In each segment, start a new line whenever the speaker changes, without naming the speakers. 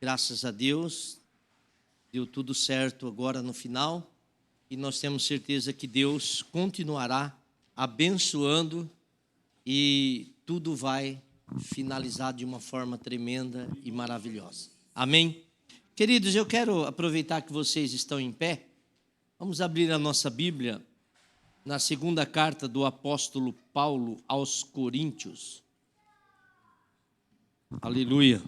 Graças a Deus, deu tudo certo agora no final e nós temos certeza que Deus continuará abençoando e tudo vai finalizar de uma forma tremenda e maravilhosa. Amém? Queridos, eu quero aproveitar que vocês estão em pé. Vamos abrir a nossa Bíblia na segunda carta do apóstolo Paulo aos Coríntios. Aleluia.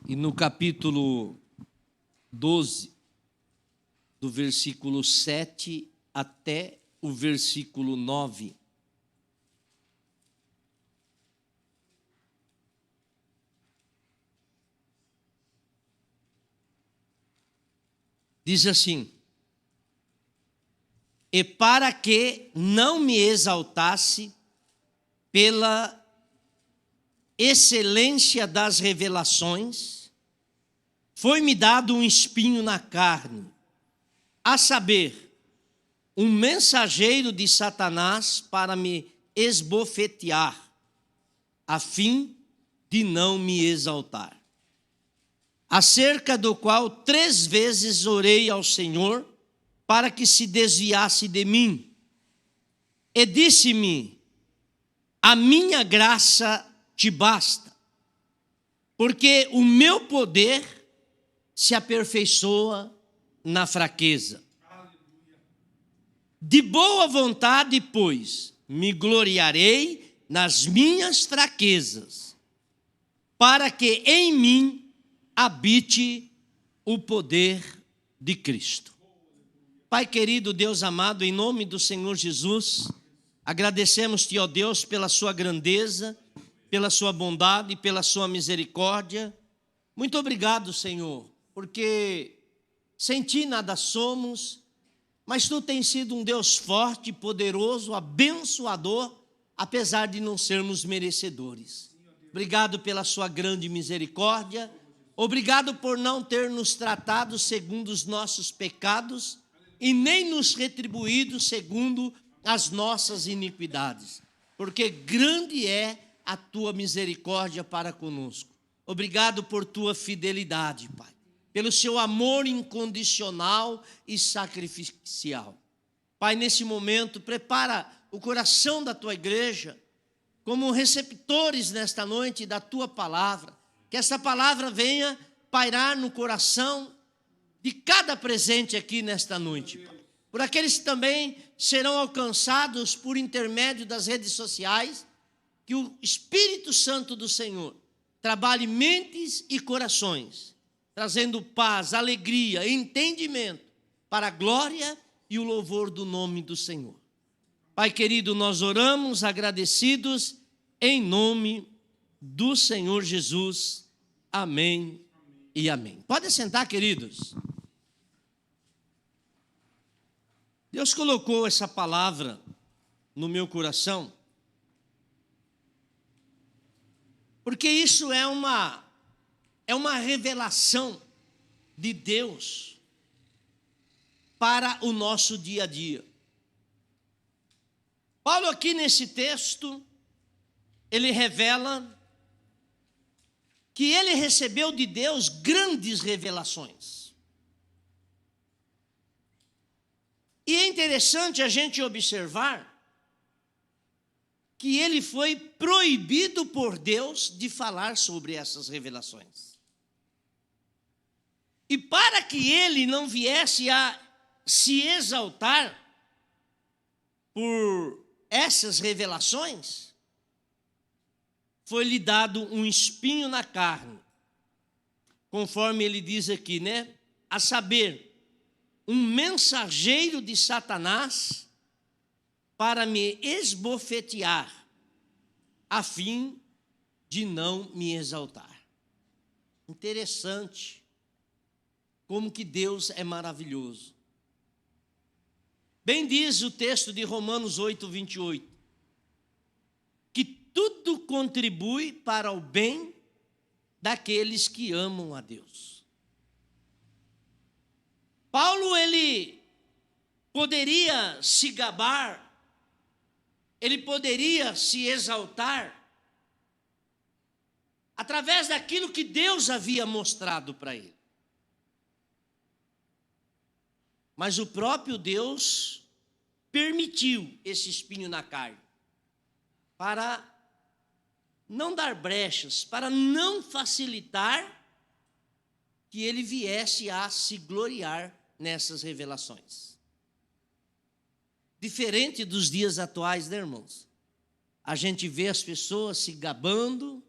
E no capítulo 12, do versículo 7 até o versículo 9. Diz assim: e para que não me exaltasse pela excelência das revelações, foi-me dado um espinho na carne, a saber, um mensageiro de Satanás para me esbofetear, a fim de não me exaltar. Acerca do qual 3 vezes orei ao Senhor para que se desviasse de mim. E disse-me: a minha graça te basta, porque o meu poder se aperfeiçoa na fraqueza. De boa vontade, pois, me gloriarei nas minhas fraquezas, para que em mim habite o poder de Cristo. Pai querido, Deus amado, em nome do Senhor Jesus, agradecemos-te, ó Deus, pela sua grandeza, pela sua bondade e pela sua misericórdia. Muito obrigado, Senhor, porque sem ti nada somos, mas tu tens sido um Deus forte, poderoso, abençoador, apesar de não sermos merecedores. Obrigado pela sua grande misericórdia. Obrigado por não ter nos tratado segundo os nossos pecados e nem nos retribuído segundo as nossas iniquidades, porque grande é a tua misericórdia para conosco. Obrigado por tua fidelidade, Pai, pelo seu amor incondicional e sacrificial. Pai, nesse momento, prepara o coração da tua igreja como receptores nesta noite da tua palavra. Que essa palavra venha pairar no coração de cada presente aqui nesta noite, Pai. Por aqueles que também serão alcançados por intermédio das redes sociais, que o Espírito Santo do Senhor trabalhe mentes e corações, trazendo paz, alegria, entendimento para a glória e o louvor do nome do Senhor. Pai querido, nós oramos agradecidos em nome do Senhor Jesus. Amém e amém. Pode sentar, queridos. Deus colocou essa palavra no meu coração, porque isso é uma revelação de Deus para o nosso dia a dia. Paulo aqui nesse texto, ele revela que ele recebeu de Deus grandes revelações. E é interessante a gente observar que ele foi proibido por Deus de falar sobre essas revelações. E para que ele não viesse a se exaltar por essas revelações, foi-lhe dado um espinho na carne, conforme ele diz aqui, né? A saber, um mensageiro de Satanás para me esbofetear, a fim de não me exaltar. Interessante como que Deus é maravilhoso. Bem diz o texto de Romanos 8, 28, que tudo contribui para o bem daqueles que amam a Deus. Paulo, ele poderia se gabar, ele poderia se exaltar através daquilo que Deus havia mostrado para ele. Mas o próprio Deus permitiu esse espinho na carne, para não dar brechas, para não facilitar que ele viesse a se gloriar nessas revelações. Diferente dos dias atuais, né, irmãos? A gente vê as pessoas se gabando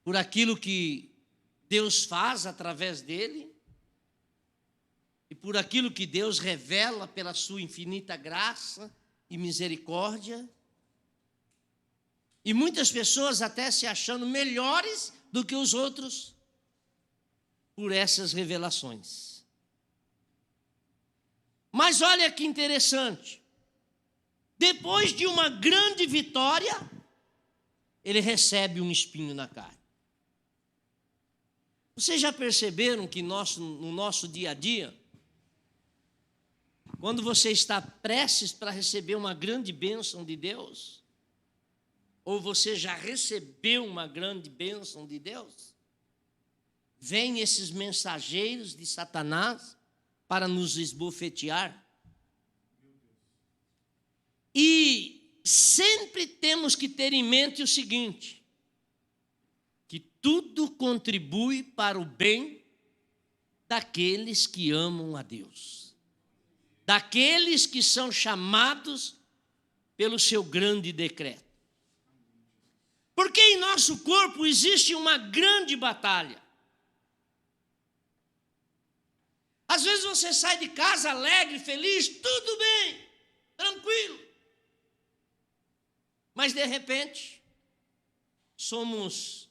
por aquilo que Deus faz através dele e por aquilo que Deus revela pela sua infinita graça e misericórdia. E muitas pessoas até se achando melhores do que os outros por essas revelações. Mas olha que interessante. Depois de uma grande vitória, ele recebe um espinho na carne. Vocês já perceberam que no nosso dia a dia, quando você está prestes para receber uma grande bênção de Deus, ou você já recebeu uma grande bênção de Deus, vêm esses mensageiros de Satanás para nos esbofetear. E sempre temos que ter em mente o seguinte, que tudo contribui para o bem daqueles que amam a Deus, daqueles que são chamados pelo seu grande decreto. Porque em nosso corpo existe uma grande batalha. Às vezes você sai de casa alegre, feliz, tudo bem, tranquilo. Mas de repente, somos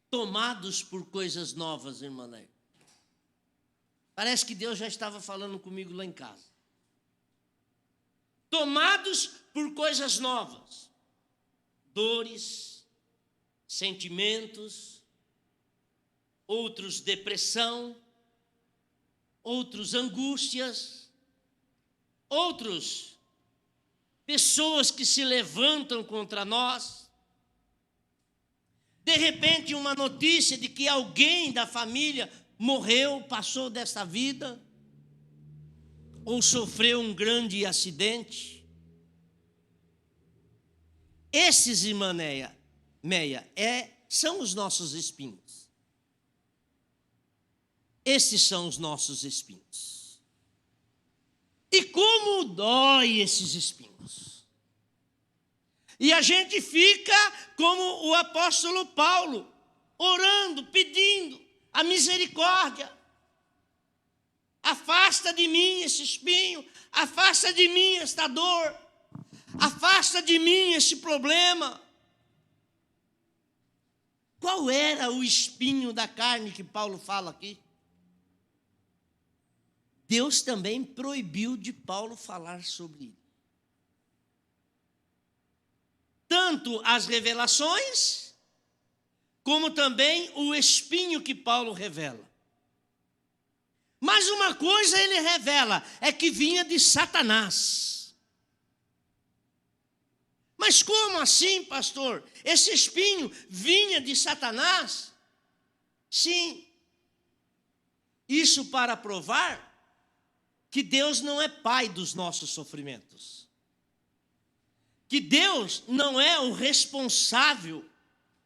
tomados por coisas novas, irmã Neia. Parece que Deus já estava falando comigo lá em casa. Tomados por coisas novas. Dores, sentimentos, outros depressão, outros angústias, outros pessoas que se levantam contra nós. De repente, uma notícia de que alguém da família morreu, passou dessa vida, ou sofreu um grande acidente. Esses, irmã Meia, são os nossos espinhos. Esses são os nossos espinhos. E como dói esses espinhos. E a gente fica como o apóstolo Paulo, orando, pedindo a misericórdia. Afasta de mim esse espinho, afasta de mim esta dor, afasta de mim esse problema. Qual era o espinho da carne que Paulo fala aqui? Deus também proibiu de Paulo falar sobre ele. Tanto as revelações, como também o espinho que Paulo revela. Mas uma coisa ele revela, é que vinha de Satanás. Mas como assim, pastor? Esse espinho vinha de Satanás? Sim. Isso para provar que Deus não é pai dos nossos sofrimentos. Que Deus não é o responsável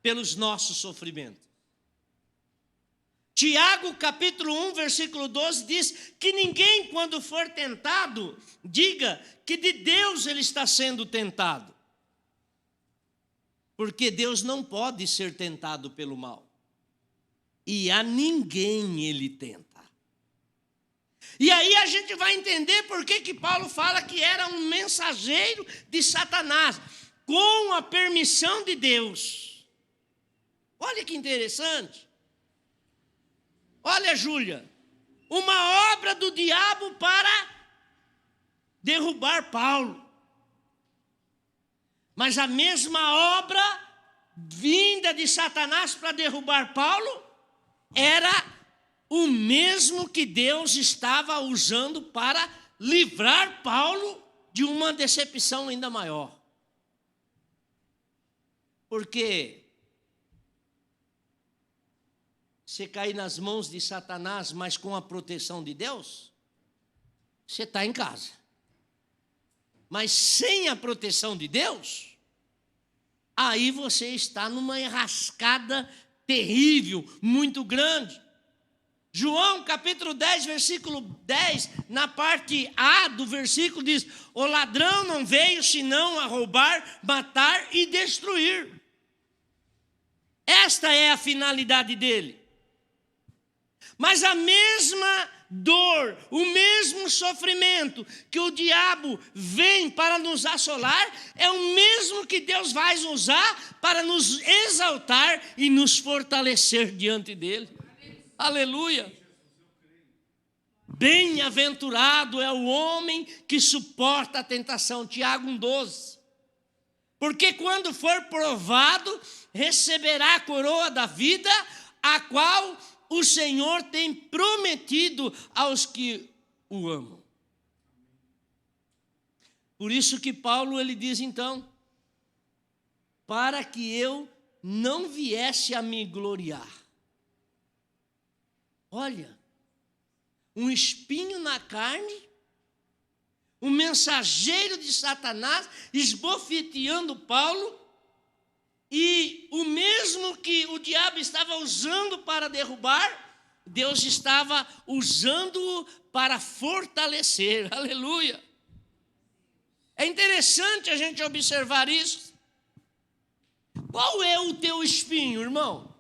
pelos nossos sofrimentos. Tiago, capítulo 1, versículo 12, diz que ninguém, quando for tentado, diga que de Deus ele está sendo tentado. Porque Deus não pode ser tentado pelo mal. E a ninguém ele tenta. E aí a gente vai entender por que Paulo fala que era um mensageiro de Satanás, com a permissão de Deus. Olha que interessante. Olha, Júlia, uma obra do diabo para derrubar Paulo. Mas a mesma obra vinda de Satanás para derrubar Paulo era o mesmo que Deus estava usando para livrar Paulo de uma decepção ainda maior. Porque você cair nas mãos de Satanás, mas com a proteção de Deus, você está em casa. Mas sem a proteção de Deus, aí você está numa enrascada terrível, muito grande. João capítulo 10, versículo 10, na parte A do versículo diz: o ladrão não veio senão a roubar, matar e destruir. Esta é a finalidade dele. Mas a mesma dor, o mesmo sofrimento que o diabo vem para nos assolar, é o mesmo que Deus vai usar para nos exaltar e nos fortalecer diante dele. Aleluia! Bem-aventurado é o homem que suporta a tentação. Tiago 1,12. Porque quando for provado, receberá a coroa da vida, a qual o Senhor tem prometido aos que o amam. Por isso que Paulo ele diz então, para que eu não viesse a me gloriar. Olha, um espinho na carne, um mensageiro de Satanás esbofeteando Paulo, e o mesmo que o diabo estava usando para derrubar, Deus estava usando-o para fortalecer. Aleluia! É interessante a gente observar isso. Qual é o teu espinho, irmão?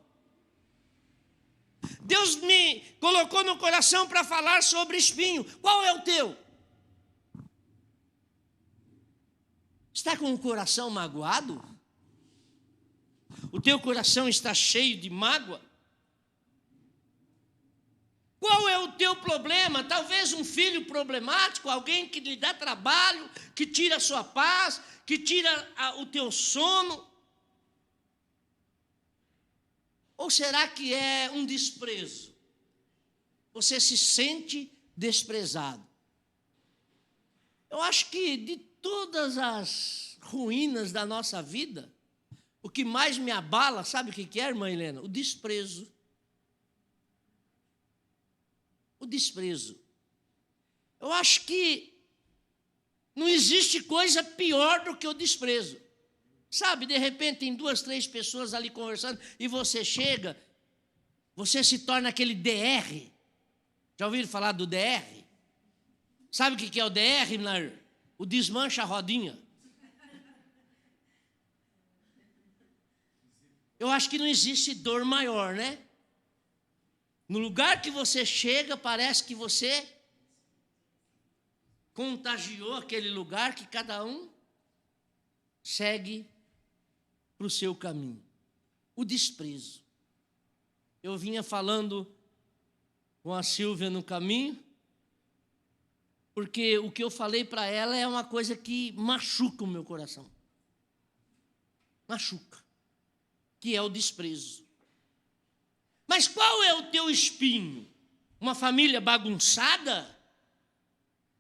Deus me colocou no coração para falar sobre espinho. Qual é o teu? Está com o coração magoado? O teu coração está cheio de mágoa? Qual é o teu problema? Talvez um filho problemático, alguém que lhe dá trabalho, que tira a sua paz, que tira o teu sono. Ou será que é um desprezo? Você se sente desprezado. Eu acho que de todas as ruínas da nossa vida, o que mais me abala, sabe o que é, irmã Helena? O desprezo. O desprezo. Eu acho que não existe coisa pior do que o desprezo. Sabe, de repente tem 2, 3 pessoas ali conversando e você chega, você se torna aquele DR. Já ouviram falar do DR? Sabe o que é o DR, Nair? O desmancha a rodinha. Eu acho que não existe dor maior, né? No lugar que você chega, parece que você contagiou aquele lugar, que cada um segue para o seu caminho. O desprezo. Eu vinha falando com a Silvia no caminho, porque o que eu falei para ela é uma coisa que machuca o meu coração. Machuca. Que é o desprezo. Mas qual é o teu espinho? Uma família bagunçada?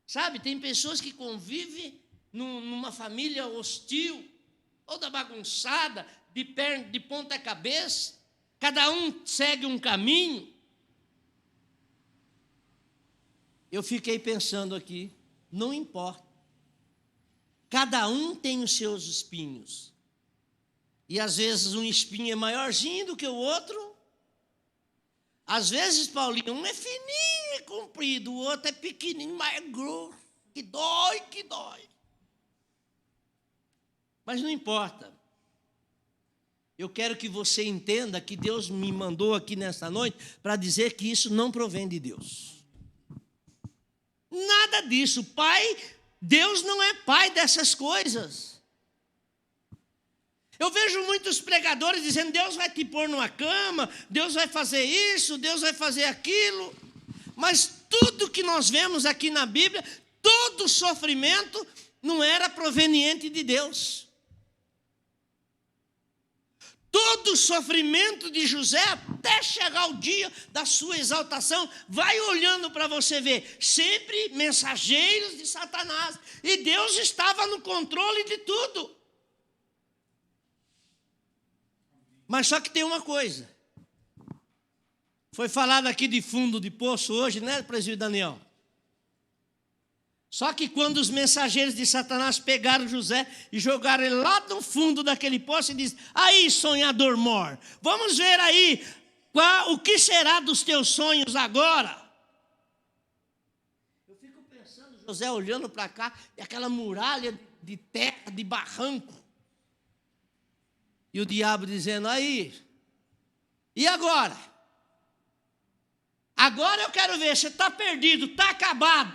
Sabe, tem pessoas que convivem numa família hostil, toda bagunçada, de ponta cabeça, cada um segue um caminho. Eu fiquei pensando aqui, não importa. Cada um tem os seus espinhos. E às vezes um espinho é maiorzinho do que o outro. Às vezes, Paulinho, um é fininho e comprido, o outro é pequenininho, mais grosso. Que dói, que dói. Mas não importa. Eu quero que você entenda que Deus me mandou aqui nesta noite para dizer que isso não provém de Deus. Nada disso. Deus não é pai dessas coisas. Eu vejo muitos pregadores dizendo: Deus vai te pôr numa cama, Deus vai fazer isso, Deus vai fazer aquilo. Mas tudo que nós vemos aqui na Bíblia, todo sofrimento não era proveniente de Deus. Todo o sofrimento de José, até chegar o dia da sua exaltação, vai olhando para você ver, sempre mensageiros de Satanás. E Deus estava no controle de tudo. Mas só que tem uma coisa. Foi falado aqui de fundo de poço hoje, né, presbítero Daniel? Só que quando os mensageiros de Satanás pegaram José e jogaram ele lá no fundo daquele poço e disseram: aí, sonhador mor, vamos ver aí o que será dos teus sonhos agora. Eu fico pensando, José olhando para cá, e aquela muralha de terra, de barranco. E o diabo dizendo: aí, e agora? Agora eu quero ver, você está perdido, está acabado.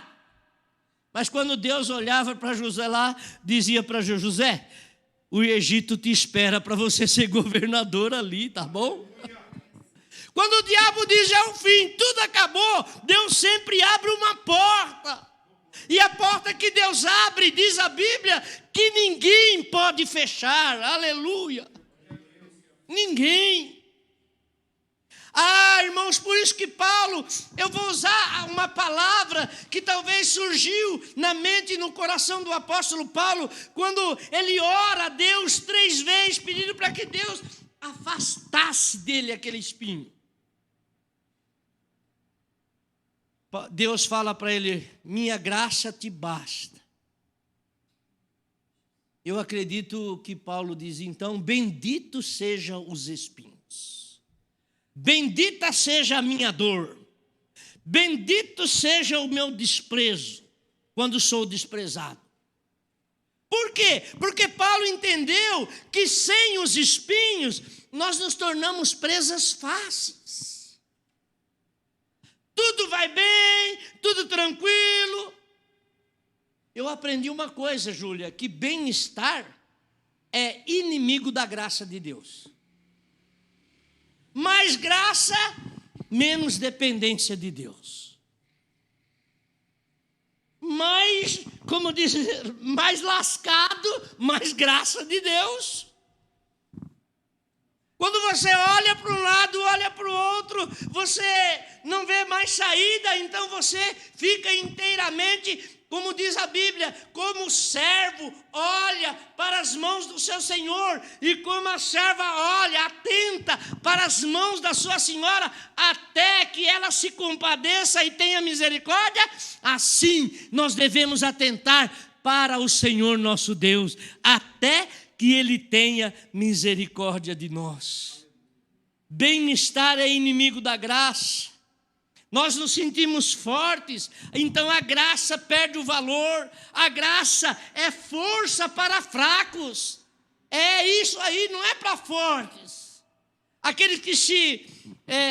Mas quando Deus olhava para José lá, dizia para José: o Egito te espera para você ser governador ali, tá bom? Quando o diabo diz já é o fim, tudo acabou, Deus sempre abre uma porta. E a porta que Deus abre, diz a Bíblia, que ninguém pode fechar. Aleluia. Ninguém. Ah, irmãos, por isso que Paulo, eu vou usar uma palavra que talvez surgiu na mente e no coração do apóstolo Paulo, quando ele ora a Deus 3 vezes, pedindo para que Deus afastasse dele aquele espinho. Deus fala para ele: minha graça te basta. Eu acredito que Paulo diz então: bendito sejam os espinhos, bendita seja a minha dor, bendito seja o meu desprezo, quando sou desprezado. Por quê? Porque Paulo entendeu que sem os espinhos, nós nos tornamos presas fáceis. Tudo vai bem, tudo tranquilo. Eu aprendi uma coisa, Júlia, que bem-estar é inimigo da graça de Deus. Mais graça, menos dependência de Deus. Mais, como dizer, mais lascado, mais graça de Deus. Quando você olha para um lado, olha para o outro, você não vê mais saída, então você fica inteiramente, como diz a Bíblia, como o servo olha para as mãos do seu senhor, e como a serva olha, atenta para as mãos da sua senhora, até que ela se compadeça e tenha misericórdia, assim nós devemos atentar para o Senhor nosso Deus, até que Ele tenha misericórdia de nós. Bem-estar é inimigo da graça. Nós nos sentimos fortes, então a graça perde o valor. A graça é força para fracos. É isso aí, não é para fortes. Aqueles que se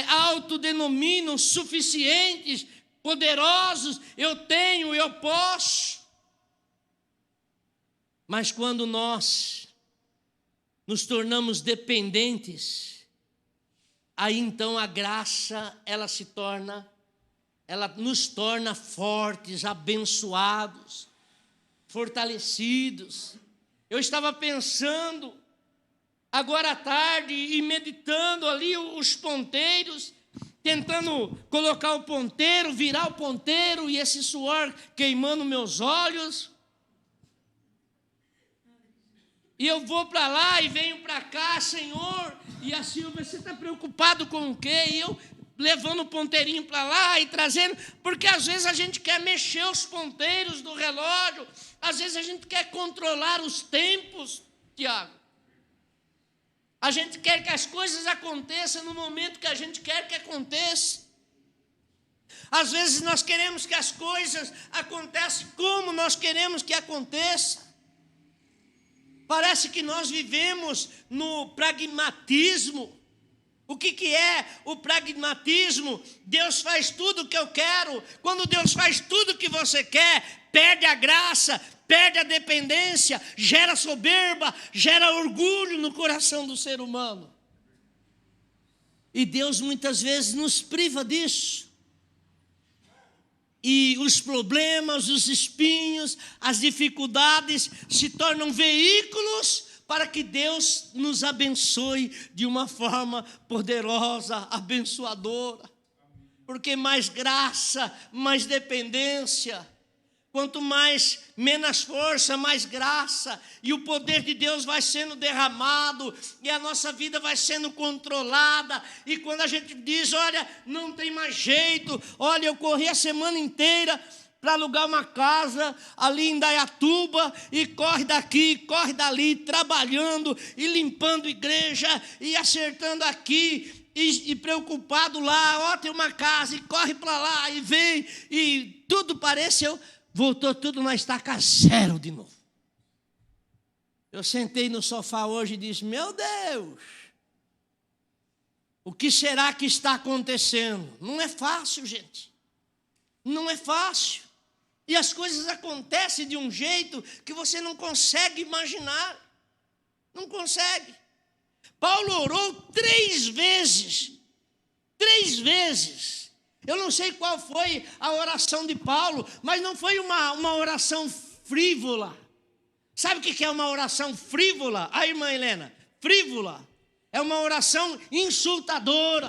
autodenominam suficientes, poderosos, eu tenho, eu posso. Mas quando nós nos tornamos dependentes, aí então a graça, ela nos torna fortes, abençoados, fortalecidos. Eu estava pensando, agora à tarde, e meditando ali os ponteiros, tentando colocar o ponteiro, virar o ponteiro, e esse suor queimando meus olhos. E eu vou para lá e venho para cá, Senhor. E a Silvia, você está preocupado com o quê? E eu levando o ponteirinho para lá e trazendo, porque às vezes a gente quer mexer os ponteiros do relógio, às vezes a gente quer controlar os tempos, Tiago. A gente quer que as coisas aconteçam no momento que a gente quer que aconteça. Às vezes nós queremos que as coisas aconteçam como nós queremos que aconteça. Parece que nós vivemos no pragmatismo. O que é o pragmatismo? Deus faz tudo o que eu quero. Quando Deus faz tudo o que você quer, perde a graça, perde a dependência, gera soberba, gera orgulho no coração do ser humano. E Deus muitas vezes nos priva disso. E os problemas, os espinhos, as dificuldades se tornam veículos para que Deus nos abençoe de uma forma poderosa, abençoadora. Porque mais graça, mais dependência, Quanto mais, menos força, mais graça, e o poder de Deus vai sendo derramado, e a nossa vida vai sendo controlada, e quando a gente diz, olha, não tem mais jeito, olha, eu corri a semana inteira para alugar uma casa ali em Indaiatuba, e corre daqui, corre dali, trabalhando, e limpando igreja, e acertando aqui, e preocupado lá, ó, tem uma casa, e corre para lá, e vem, e tudo pareceu... Voltou tudo na estaca zero de novo. Eu sentei no sofá hoje e disse, meu Deus, o que será que está acontecendo? Não é fácil, gente. Não é fácil. E as coisas acontecem de um jeito que você não consegue imaginar. Não consegue. Paulo orou 3 vezes. 3 vezes. Eu não sei qual foi a oração de Paulo, mas não foi uma oração frívola. Sabe o que é uma oração frívola? A irmã Helena, frívola. É uma oração insultadora.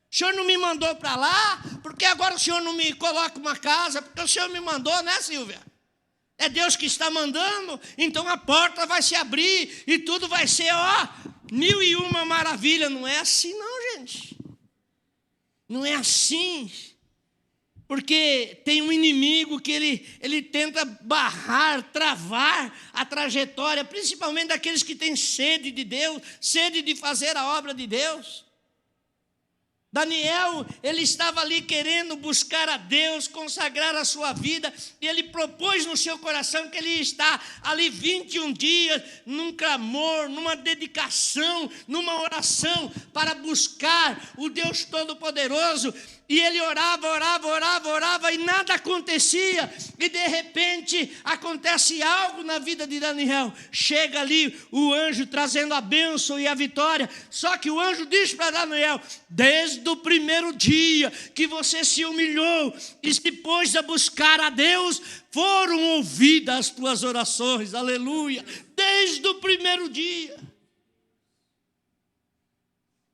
O senhor não me mandou para lá, porque agora o senhor não me coloca uma casa, porque o senhor me mandou, né, Silvia? É Deus que está mandando, então a porta vai se abrir e tudo vai ser, ó, 1001 maravilha. Não é assim não, gente. Não é assim, porque tem um inimigo que ele tenta barrar, travar a trajetória, principalmente daqueles que têm sede de Deus, sede de fazer a obra de Deus. Daniel, ele estava ali querendo buscar a Deus, consagrar a sua vida, e ele propôs no seu coração que ele ia estar ali 21 dias, num clamor, numa dedicação, numa oração, para buscar o Deus Todo-Poderoso. E ele orava, e nada acontecia. E de repente acontece algo na vida de Daniel. Chega ali o anjo trazendo a bênção e a vitória. Só que o anjo diz para Daniel, desde o primeiro dia que você se humilhou e se pôs a buscar a Deus, foram ouvidas as tuas orações. Aleluia. Desde o primeiro dia.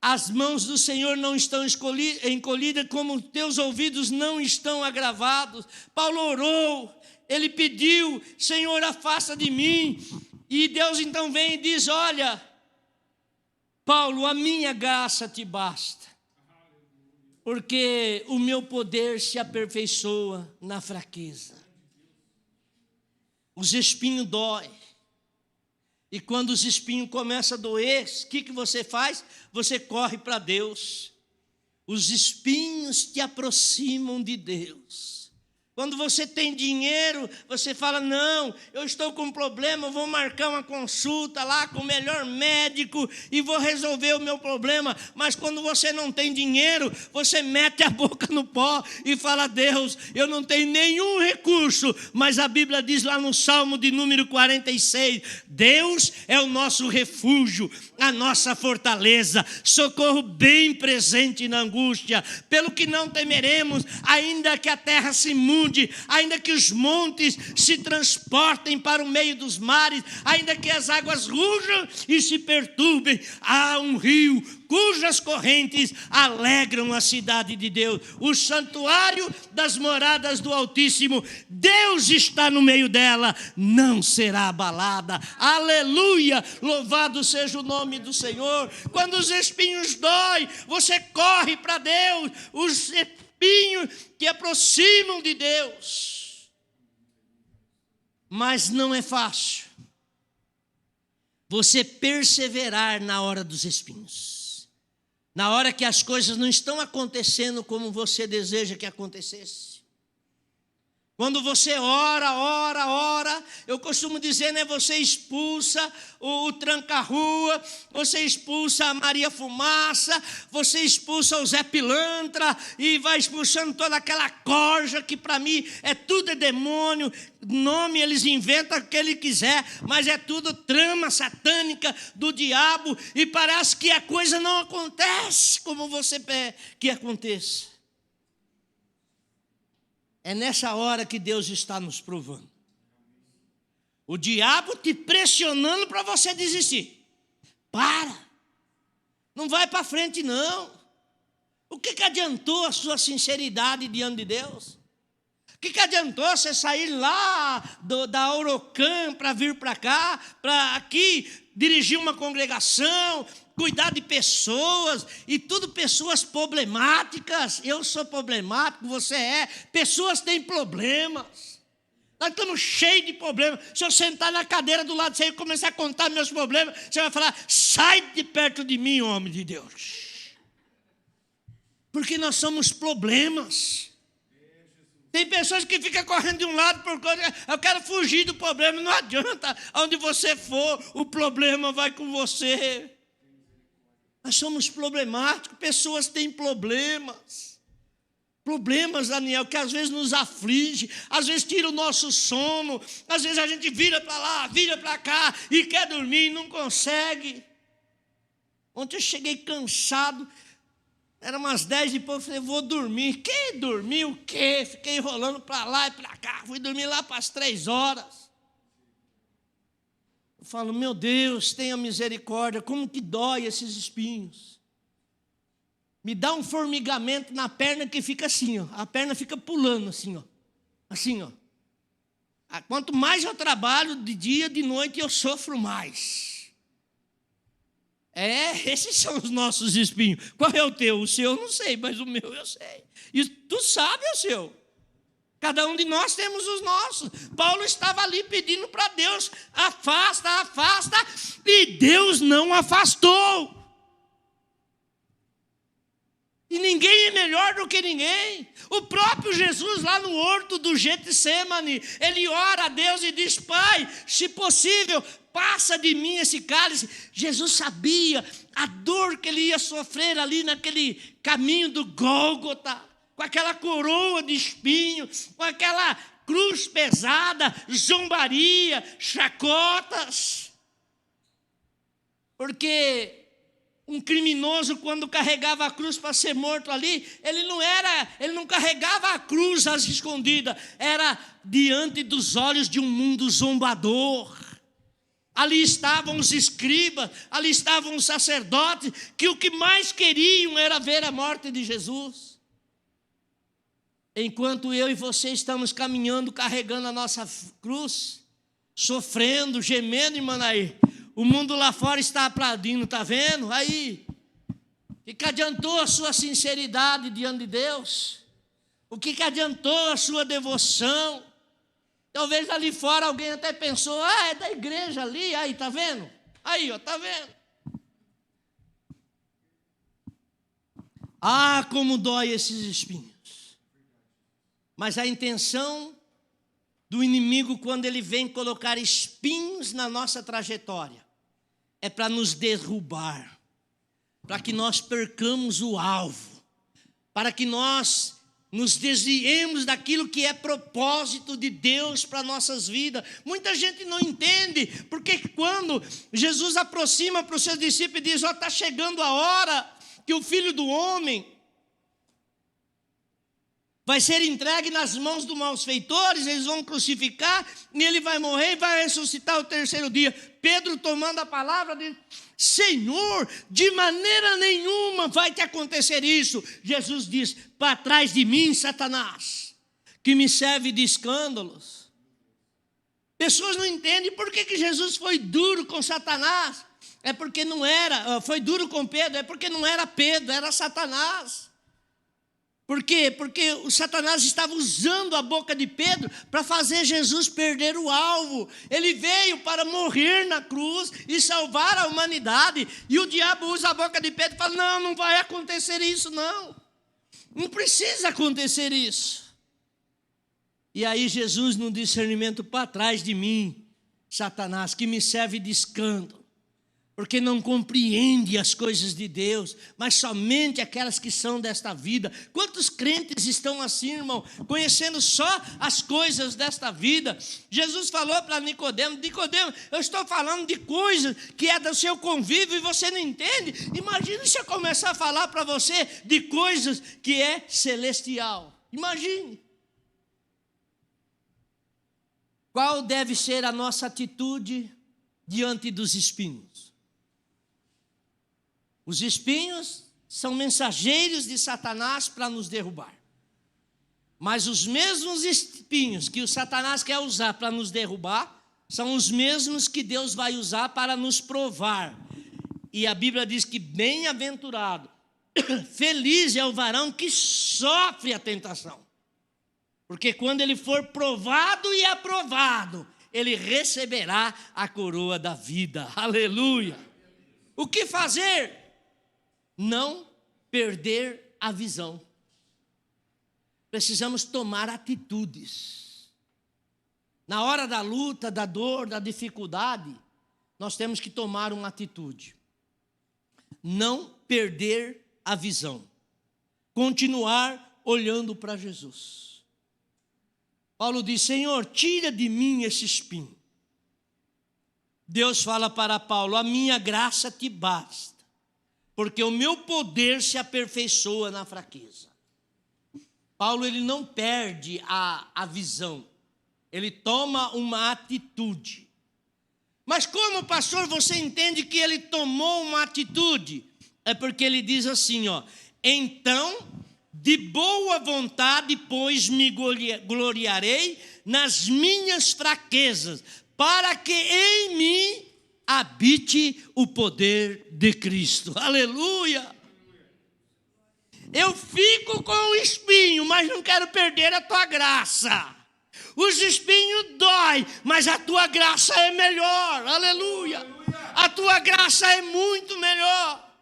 As mãos do Senhor não estão encolhidas, como teus ouvidos não estão agravados. Paulo orou, ele pediu, Senhor, afasta de mim. E Deus então vem e diz, olha, Paulo, a minha graça te basta, porque o meu poder se aperfeiçoa na fraqueza. Os espinhos doem. E quando os espinhos começam a doer, o que você faz? Você corre para Deus. Os espinhos te aproximam de Deus. Quando você tem dinheiro, você fala, não, eu estou com um problema, eu vou marcar uma consulta lá com o melhor médico e vou resolver o meu problema. Mas quando você não tem dinheiro, você mete a boca no pó e fala, Deus, eu não tenho nenhum recurso. Mas a Bíblia diz lá no Salmo de número 46, Deus é o nosso refúgio, a nossa fortaleza, socorro bem presente na angústia. Pelo que não temeremos, ainda que a terra se mude, ainda que os montes se transportem para o meio dos mares, ainda que as águas rujam e se perturbem, há um rio cujas correntes alegram a cidade de Deus, o santuário das moradas do Altíssimo. Deus está no meio dela, não será abalada. Aleluia, louvado seja o nome do Senhor. Quando os espinhos doem, você corre para Deus, os espinhos que aproximam de Deus. Mas não é fácil você perseverar na hora dos espinhos. Na hora que as coisas não estão acontecendo como você deseja que acontecesse. Quando você ora, eu costumo dizer, né, você expulsa o tranca-rua, você expulsa a Maria Fumaça, você expulsa o Zé Pilantra e vai expulsando toda aquela corja que para mim tudo é demônio, nome eles inventam o que ele quiser, mas é tudo trama satânica do diabo e parece que a coisa não acontece como você quer que aconteça. É nessa hora que Deus está nos provando. O diabo te pressionando para você desistir. Para. Não vai para frente, não. O que adiantou a sua sinceridade diante de Deus? O que adiantou você sair lá da Aurocam para vir para cá, para aqui dirigir uma congregação, cuidar de pessoas, e tudo pessoas problemáticas. Eu sou problemático, você é. Pessoas têm problemas. Nós estamos cheios de problemas. Se eu sentar na cadeira do lado de você e começar a contar meus problemas, você vai falar: sai de perto de mim, homem de Deus. Porque nós somos problemas. Tem pessoas que ficam correndo de um lado por coisa. Eu quero fugir do problema. Não adianta. Onde você for, o problema vai com você. Nós somos problemáticos. Pessoas têm problemas. Problemas, Daniel, que às vezes nos aflige, às vezes tira o nosso sono, às vezes a gente vira para lá, vira para cá e quer dormir e não consegue. Ontem eu cheguei cansado. Era umas 10 e pouco, falei: vou dormir. Que dormir o quê? Fiquei enrolando para lá e para cá. Fui dormir lá para as 3 horas. Eu falo: meu Deus, tenha misericórdia. Como que dói esses espinhos. Me dá um formigamento na perna que fica assim, ó. A perna fica pulando assim, ó. Assim, ó. Quanto mais eu trabalho de dia, de noite, eu sofro mais. Esses são os nossos espinhos. Qual é o teu? O seu eu não sei, mas o meu eu sei. E tu sabe o seu. Cada um de nós temos os nossos. Paulo estava ali pedindo para Deus: afasta, afasta, e Deus não afastou. E ninguém é melhor do que ninguém. O próprio Jesus lá no horto do Getsemane, ele ora a Deus e diz: Pai, se possível, passa de mim esse cálice. Jesus sabia a dor que ele ia sofrer ali naquele caminho do Gólgota, com aquela coroa de espinho, com aquela cruz pesada, zombaria, chacotas. Porque um criminoso, quando carregava a cruz para ser morto ali, ele não carregava a cruz às escondidas, era diante dos olhos de um mundo zombador. Ali estavam os escribas, ali estavam os sacerdotes, que o que mais queriam era ver a morte de Jesus. Enquanto eu e você estamos caminhando, carregando a nossa cruz, sofrendo, gemendo em Manaí, o mundo lá fora está aplaudindo, está vendo? Aí, o que adiantou a sua sinceridade diante de Deus? O que adiantou a sua devoção? Talvez ali fora alguém até pensou: é da igreja ali, aí, está vendo? Aí, ó, está vendo? Como dói esses espinhos. Mas a intenção do inimigo, quando ele vem colocar espinhos na nossa trajetória, é para nos derrubar, para que nós percamos o alvo, para que nós nos desviemos daquilo que é propósito de Deus para nossas vidas. Muita gente não entende, porque quando Jesus aproxima para os seus discípulos e diz: está chegando a hora que o Filho do Homem vai ser entregue nas mãos dos malfeitores, eles vão crucificar, e ele vai morrer e vai ressuscitar o terceiro dia. Pedro, tomando a palavra, diz: Senhor, de maneira nenhuma vai te acontecer isso. Jesus diz: para trás de mim, Satanás, que me serve de escândalos. Pessoas não entendem por que Jesus foi duro com Satanás. É porque não era, foi duro com Pedro, é porque não era Pedro, era Satanás. Por quê? Porque o Satanás estava usando a boca de Pedro para fazer Jesus perder o alvo. Ele veio para morrer na cruz e salvar a humanidade. E o diabo usa a boca de Pedro e fala: não vai acontecer isso, não. Não precisa acontecer isso. E aí Jesus, no discernimento: para trás de mim, Satanás, que me serve de escândalo. Porque não compreende as coisas de Deus, mas somente aquelas que são desta vida. Quantos crentes estão assim, irmão, conhecendo só as coisas desta vida? Jesus falou para Nicodemo: Nicodemo, eu estou falando de coisas que é do seu convívio e você não entende. Imagine se eu começar a falar para você de coisas que é celestial. Imagine. Qual deve ser a nossa atitude diante dos espinhos? Os espinhos são mensageiros de Satanás para nos derrubar. Mas os mesmos espinhos que o Satanás quer usar para nos derrubar, são os mesmos que Deus vai usar para nos provar. E a Bíblia diz que bem-aventurado, feliz é o varão que sofre a tentação. Porque quando ele for provado e aprovado, ele receberá a coroa da vida. Aleluia! O que fazer? Não perder a visão. Precisamos tomar atitudes. Na hora da luta, da dor, da dificuldade, nós temos que tomar uma atitude. Não perder a visão. Continuar olhando para Jesus. Paulo diz: Senhor, tira de mim esse espinho. Deus fala para Paulo: a minha graça te basta, porque o meu poder se aperfeiçoa na fraqueza. Paulo, ele não perde a visão, ele toma uma atitude. Mas como, pastor, você entende que ele tomou uma atitude? É porque ele diz assim, então, de boa vontade, pois me gloriarei nas minhas fraquezas, para que em mim habite o poder de Cristo. Aleluia! Eu fico com o espinho, mas não quero perder a tua graça. Os espinhos doem, mas a tua graça é melhor. Aleluia! A tua graça é muito melhor.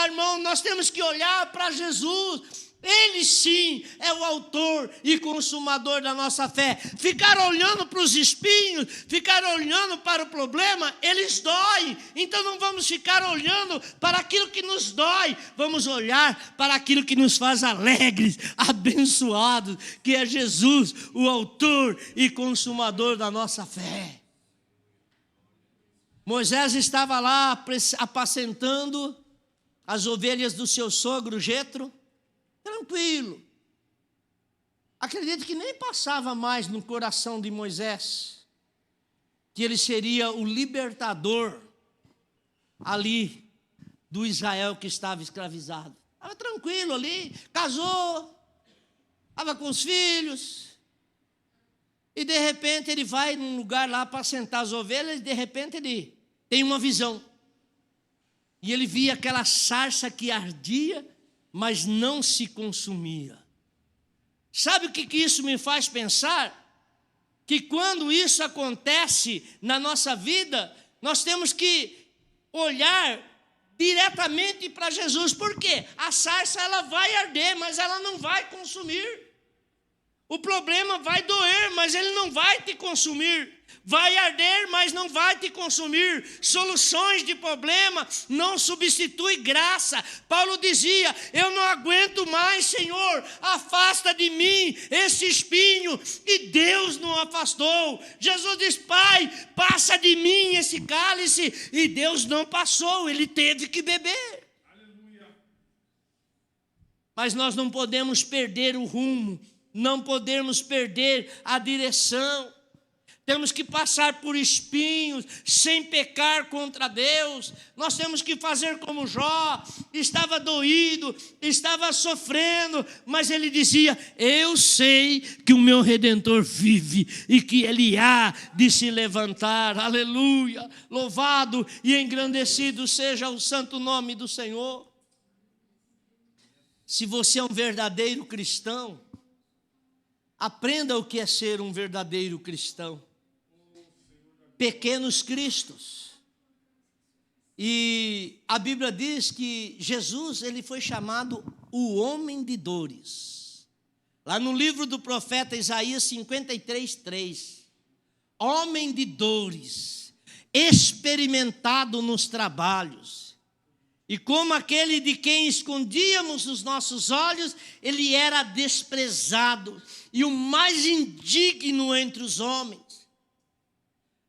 Irmão, nós temos que olhar para Jesus. Ele sim é o autor e consumador da nossa fé. Ficar olhando para os espinhos, ficar olhando para o problema, eles doem. Então não vamos ficar olhando para aquilo que nos dói. Vamos olhar para aquilo que nos faz alegres, abençoados, que é Jesus, o autor e consumador da nossa fé. Moisés estava lá apacentando as ovelhas do seu sogro Jetro, tranquilo. Acredito que nem passava mais no coração de Moisés que ele seria o libertador ali do Israel que estava escravizado. Estava tranquilo ali, casou, estava com os filhos, e de repente ele vai num lugar lá para apacentar as ovelhas, e de repente ele tem uma visão. E ele via aquela sarça que ardia, mas não se consumia. Sabe o que isso me faz pensar? Que quando isso acontece na nossa vida, nós temos que olhar diretamente para Jesus. Por quê? A sarça ela vai arder, mas ela não vai consumir. O problema vai doer, mas ele não vai te consumir. Vai arder, mas não vai te consumir. Soluções de problema não substitui graça. Paulo dizia: eu não aguento mais, Senhor, afasta de mim esse espinho. E Deus não afastou. Jesus diz: Pai, passa de mim esse cálice. E Deus não passou, ele teve que beber. Aleluia. Mas nós não podemos perder o rumo, não podemos perder a direção. Temos que passar por espinhos, sem pecar contra Deus. Nós temos que fazer como Jó, estava doído, estava sofrendo, mas ele dizia: eu sei que o meu Redentor vive e que ele há de se levantar. Aleluia! Louvado e engrandecido seja o santo nome do Senhor. Se você é um verdadeiro cristão, aprenda o que é ser um verdadeiro cristão. Pequenos cristos. E a Bíblia diz que Jesus, ele foi chamado o homem de dores. Lá no livro do profeta Isaías 53:3. Homem de dores, experimentado nos trabalhos. E como aquele de quem escondíamos os nossos olhos, ele era desprezado e o mais indigno entre os homens.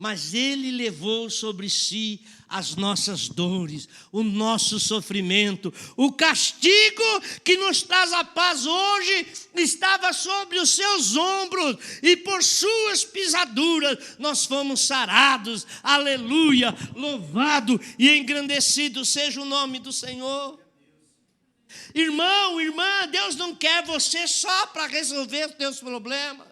Mas ele levou sobre si as nossas dores, o nosso sofrimento. O castigo que nos traz a paz hoje estava sobre os seus ombros, e por suas pisaduras nós fomos sarados. Aleluia! Louvado e engrandecido seja o nome do Senhor. Irmão, irmã, Deus não quer você só para resolver os teus problemas.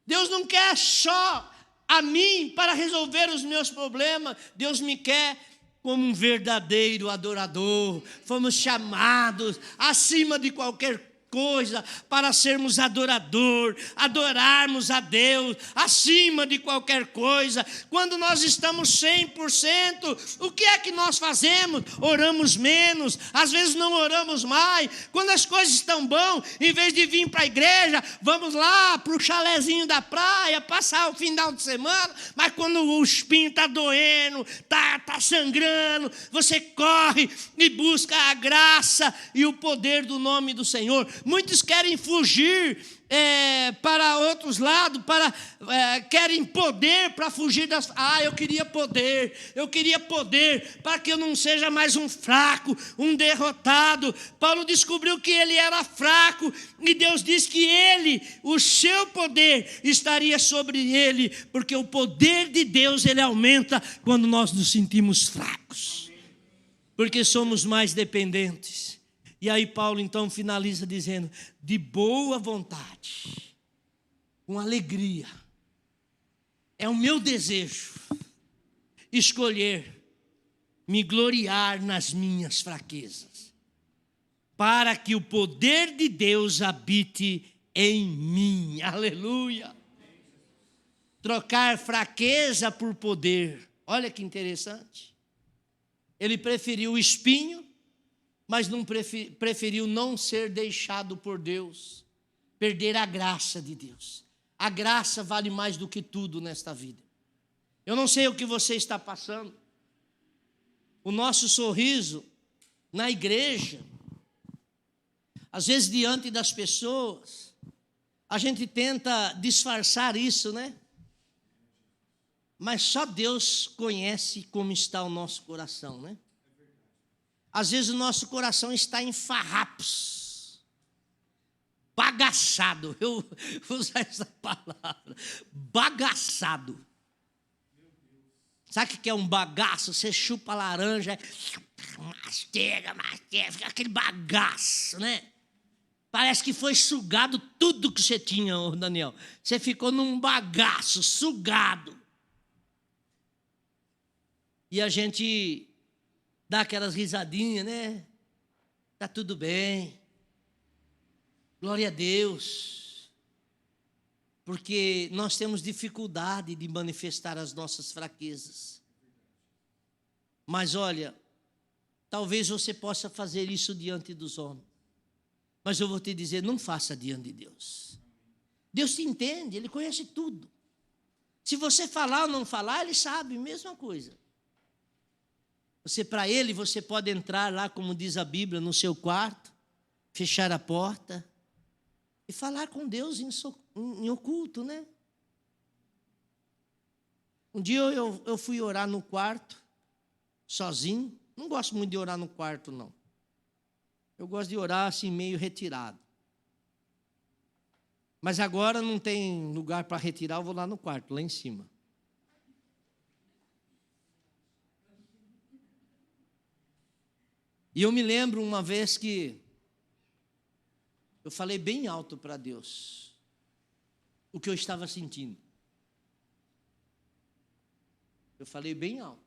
Deus não quer só a mim para resolver os meus problemas. Deus me quer como um verdadeiro adorador. Fomos chamados acima de qualquer coisa para sermos adorarmos a Deus acima de qualquer coisa. Quando nós estamos 100%, o que é que nós fazemos? Oramos menos, às vezes não oramos mais. Quando as coisas estão bom, em vez de vir para a igreja, vamos lá para o chalezinho da praia, passar o final de semana. Mas quando o espinho está doendo, está sangrando, você corre e busca a graça e o poder do nome do Senhor. Muitos querem fugir para outros lados, querem poder para fugir das... eu queria poder para que eu não seja mais um fraco, um derrotado. Paulo descobriu que ele era fraco e Deus disse que o seu poder estaria sobre ele, porque o poder de Deus ele aumenta quando nós nos sentimos fracos, porque somos mais dependentes. E aí Paulo então finaliza dizendo, de boa vontade, com alegria, é o meu desejo escolher me gloriar nas minhas fraquezas, para que o poder de Deus habite em mim. Aleluia! Trocar fraqueza por poder. Olha que interessante. Ele preferiu o espinho, mas não preferiu não ser deixado por Deus, perder a graça de Deus. A graça vale mais do que tudo nesta vida. Eu não sei o que você está passando. O nosso sorriso na igreja, às vezes diante das pessoas, a gente tenta disfarçar isso, né? Mas só Deus conhece como está o nosso coração, né? Às vezes o nosso coração está em farrapos, bagaçado. Eu vou usar essa palavra, bagaçado. Sabe o que é um bagaço? Você chupa a laranja, mastiga, fica aquele bagaço, né? Parece que foi sugado tudo que você tinha, Daniel. Você ficou num bagaço, sugado. E a gente dá aquelas risadinhas, né? Tá tudo bem. Glória a Deus. Porque nós temos dificuldade de manifestar as nossas fraquezas. Mas olha, talvez você possa fazer isso diante dos homens. Mas eu vou te dizer, não faça diante de Deus. Deus te entende, Ele conhece tudo. Se você falar ou não falar, Ele sabe, mesma coisa. Para Ele, você pode entrar lá, como diz a Bíblia, no seu quarto, fechar a porta e falar com Deus em oculto, né? Um dia eu fui orar no quarto, sozinho. Não gosto muito de orar no quarto, não. Eu gosto de orar assim, meio retirado. Mas agora não tem lugar para retirar, eu vou lá no quarto, lá em cima. E eu me lembro uma vez que eu falei bem alto para Deus o que eu estava sentindo. Eu falei bem alto.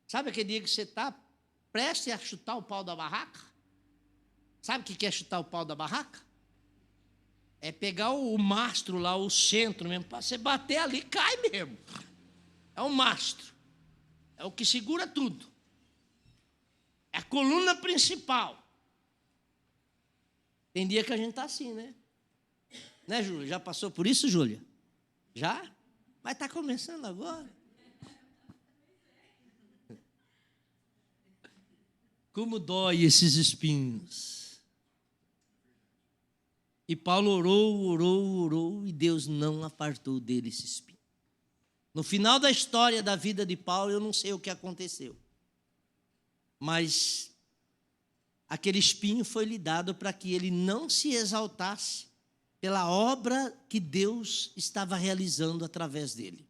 Sabe aquele dia que você está prestes a chutar o pau da barraca? Sabe o que é chutar o pau da barraca? É pegar o mastro lá, o centro mesmo, para você bater ali, cai mesmo. É o mastro. É o que segura tudo. É a coluna principal. Tem dia que a gente está assim, né? Né, Júlia? Já passou por isso, Júlia? Já? Mas está começando agora. Como dói esses espinhos. E Paulo orou, e Deus não apartou dele esse espinho. No final da história da vida de Paulo, eu não sei o que aconteceu. Mas aquele espinho foi lhe dado para que ele não se exaltasse pela obra que Deus estava realizando através dele.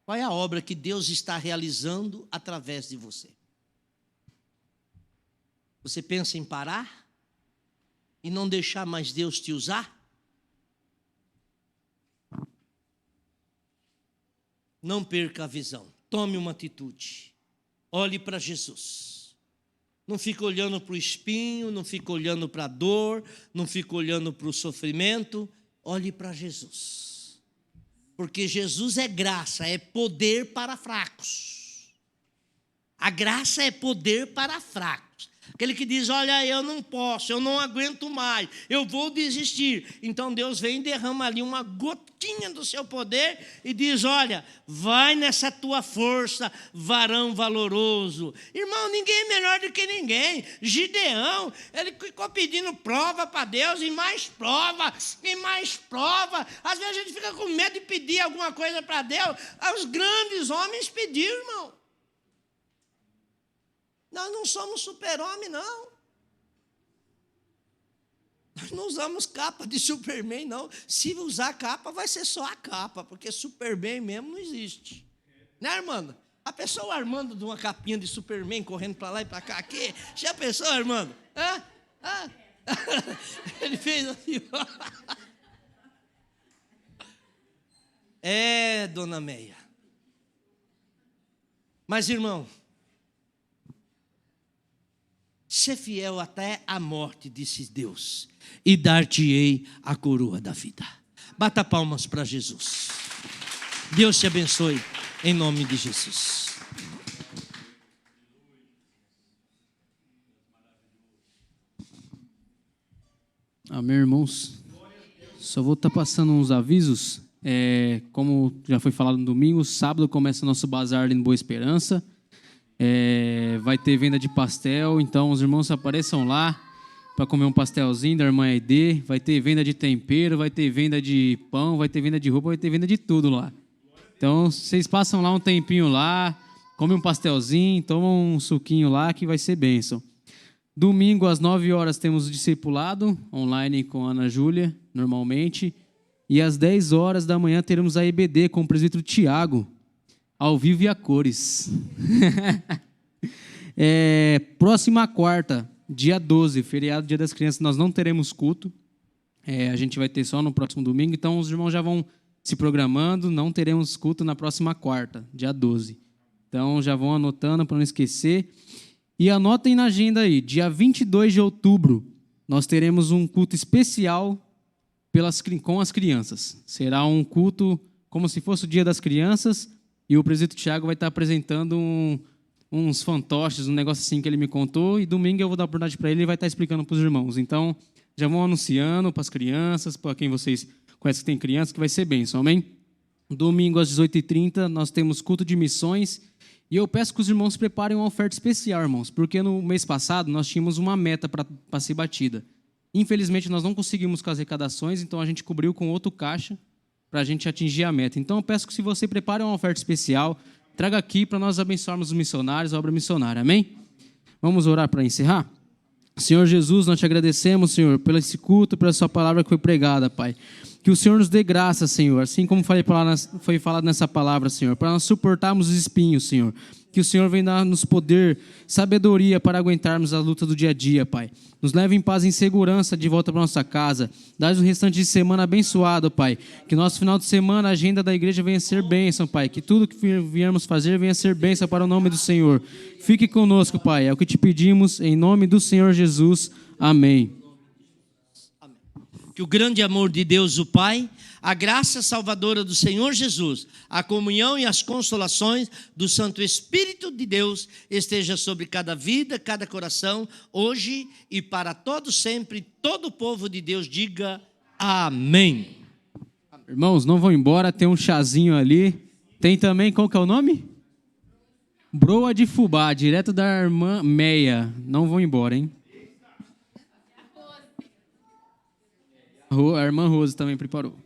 Qual é a obra que Deus está realizando através de você? Você pensa em parar e não deixar mais Deus te usar? Não perca a visão. Tome uma atitude. Olhe para Jesus. Não fique olhando para o espinho, não fique olhando para a dor, não fique olhando para o sofrimento. Olhe para Jesus. Porque Jesus é graça, é poder para fracos. A graça é poder para fracos. Aquele que diz, olha, eu não posso, eu não aguento mais, eu vou desistir. Então Deus vem e derrama ali uma gotinha do seu poder e diz, olha, vai nessa tua força, varão valoroso. Irmão, ninguém é melhor do que ninguém. Gideão, ele ficou pedindo prova para Deus, e mais prova, e mais prova. Às vezes a gente fica com medo de pedir alguma coisa para Deus. Os grandes homens pediram, irmão. Nós não somos super-homem, não. Nós não usamos capa de Superman, não. Se usar capa, vai ser só a capa, porque Superman mesmo não existe. Né, Armando? A pessoa armando de uma capinha de Superman, correndo para lá e para cá, aqui. Já pensou, Armando? Ele fez assim. Dona Meia. Mas, irmão, ser fiel até a morte, disse Deus, e dar-te-ei a coroa da vida. Bata palmas para Jesus. Deus te abençoe, em nome de Jesus.
Amém, irmãos. Só vou estar passando uns avisos. Como já foi falado no domingo, sábado começa o nosso bazar ali em Boa Esperança. Vai ter venda de pastel, então os irmãos apareçam lá para comer um pastelzinho da irmã Aide. Vai ter venda de tempero, vai ter venda de pão, vai ter venda de roupa, vai ter venda de tudo lá. Então vocês passam lá um tempinho lá, comem um pastelzinho, tomam um suquinho lá que vai ser bênção. Domingo às 9 horas temos o discipulado online com a Ana Júlia, normalmente, e às 10 horas da manhã teremos a EBD com o presbítero Tiago, ao vivo e a cores. Próxima quarta, dia 12, feriado, Dia das Crianças, nós não teremos culto. A gente vai ter só no próximo domingo, então os irmãos já vão se programando, não teremos culto na próxima quarta, dia 12. Então já vão anotando para não esquecer. E anotem na agenda aí, dia 22 de outubro, nós teremos um culto especial com as crianças. Será um culto como se fosse o Dia das Crianças, e o presbítero Tiago vai estar apresentando uns fantoches, um negócio assim que ele me contou, e domingo eu vou dar a oportunidade para ele, ele vai estar explicando para os irmãos. Então, já vão anunciando para as crianças, para quem vocês conhecem que tem criança, que vai ser bênção, amém? Domingo às 18h30, nós temos culto de missões, e eu peço que os irmãos preparem uma oferta especial, irmãos, porque no mês passado nós tínhamos uma meta para ser batida. Infelizmente, nós não conseguimos com as arrecadações, então a gente cobriu com outro caixa para a gente atingir a meta. Então, eu peço que se você prepare uma oferta especial, traga aqui para nós abençoarmos os missionários, a obra missionária, amém? Vamos orar para encerrar? Senhor Jesus, nós te agradecemos, Senhor, pelo esse culto, pela sua palavra que foi pregada, Pai. Que o Senhor nos dê graça, Senhor, assim como foi falado nessa palavra, Senhor, para nós suportarmos os espinhos, Senhor. Que o Senhor venha dar-nos poder, sabedoria para aguentarmos a luta do dia a dia, Pai. Nos leve em paz e em segurança de volta para nossa casa. Dá-nos um restante de semana abençoado, Pai. Que nosso final de semana, a agenda da igreja venha a ser bênção, Pai. Que tudo que viermos fazer venha a ser bênção para o nome do Senhor. Fique conosco, Pai. É o que te pedimos, em nome do Senhor Jesus. Amém.
Que o grande amor de Deus, o Pai, a graça salvadora do Senhor Jesus, a comunhão e as consolações do Santo Espírito de Deus esteja sobre cada vida, cada coração, hoje e para todo sempre. Todo o povo de Deus diga amém.
Irmãos, não vão embora, tem um chazinho ali. Tem também, qual que é o nome? Broa de fubá, direto da irmã Meia. Não vão embora, hein? A irmã Rose também preparou.